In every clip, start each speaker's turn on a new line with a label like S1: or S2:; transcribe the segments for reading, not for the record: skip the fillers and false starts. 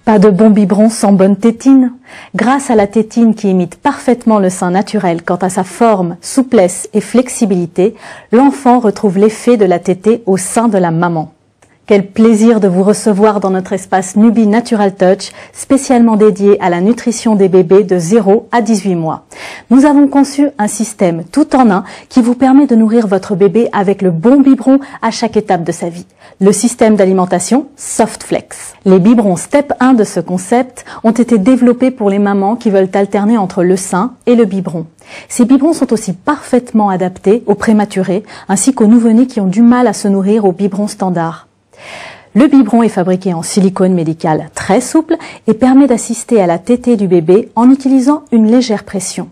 S1: Pas de bon biberon sans bonne tétine. Grâce à la tétine qui imite parfaitement le sein naturel quant à sa forme, souplesse et flexibilité, l'enfant retrouve l'effet de la tétée au sein de la maman. Quel plaisir de vous recevoir dans notre espace Nubie Natural Touch, spécialement dédié à la nutrition des bébés de 0 à 18 mois. Nous avons conçu un système tout en un qui vous permet de nourrir votre bébé avec le bon biberon à chaque étape de sa vie. Le système d'alimentation SoftFlex. Les biberons Step 1 de ce concept ont été développés pour les mamans qui veulent alterner entre le sein et le biberon. Ces biberons sont aussi parfaitement adaptés aux prématurés ainsi qu'aux nouveau-nés qui ont du mal à se nourrir au biberon standard. Le biberon est fabriqué en silicone médical très souple et permet d'assister à la tétée du bébé en utilisant une légère pression.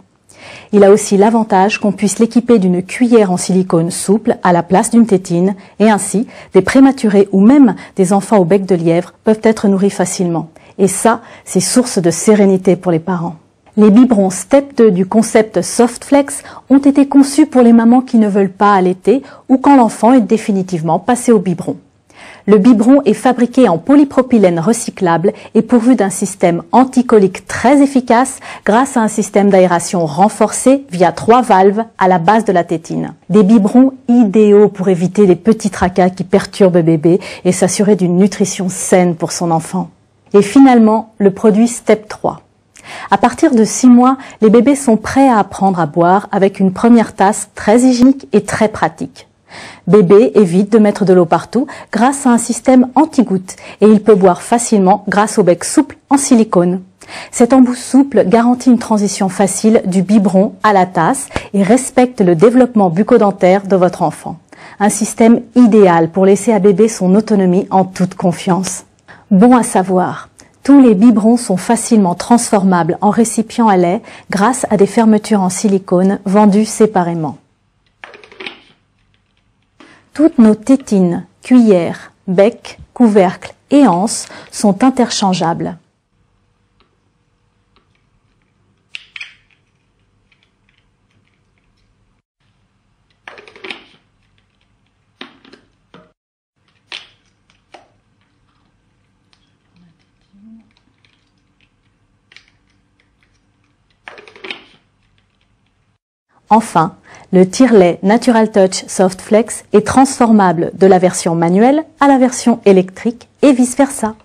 S1: Il a aussi l'avantage qu'on puisse l'équiper d'une cuillère en silicone souple à la place d'une tétine et ainsi des prématurés ou même des enfants au bec de lièvre peuvent être nourris facilement. Et ça, c'est source de sérénité pour les parents. Les biberons Step 2 du concept SoftFlex ont été conçus pour les mamans qui ne veulent pas allaiter ou quand l'enfant est définitivement passé au biberon. Le biberon est fabriqué en polypropylène recyclable et pourvu d'un système anticolique très efficace grâce à un système d'aération renforcé via 3 valves à la base de la tétine. Des biberons idéaux pour éviter les petits tracas qui perturbent bébé et s'assurer d'une nutrition saine pour son enfant. Et finalement, le produit Step 3. À partir de 6 mois, les bébés sont prêts à apprendre à boire avec une première tasse très hygiénique et très pratique. Bébé évite de mettre de l'eau partout grâce à un système anti-gouttes et il peut boire facilement grâce au bec souple en silicone. Cet embout souple garantit une transition facile du biberon à la tasse et respecte le développement bucco-dentaire de votre enfant. Un système idéal pour laisser à bébé son autonomie en toute confiance. Bon à savoir, tous les biberons sont facilement transformables en récipient à lait grâce à des fermetures en silicone vendues séparément. Toutes nos tétines, cuillères, bec, couvercle et anses sont interchangeables. Enfin, le tire-lait Natural Touch SoftFlex est transformable de la version manuelle à la version électrique et vice-versa.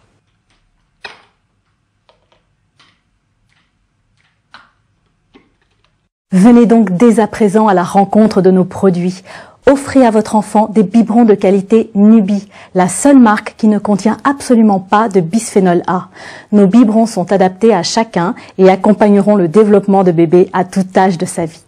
S1: Venez donc dès à présent à la rencontre de nos produits. Offrez à votre enfant des biberons de qualité Nubie, la seule marque qui ne contient absolument pas de bisphénol A. Nos biberons sont adaptés à chacun et accompagneront le développement de bébé à tout âge de sa vie.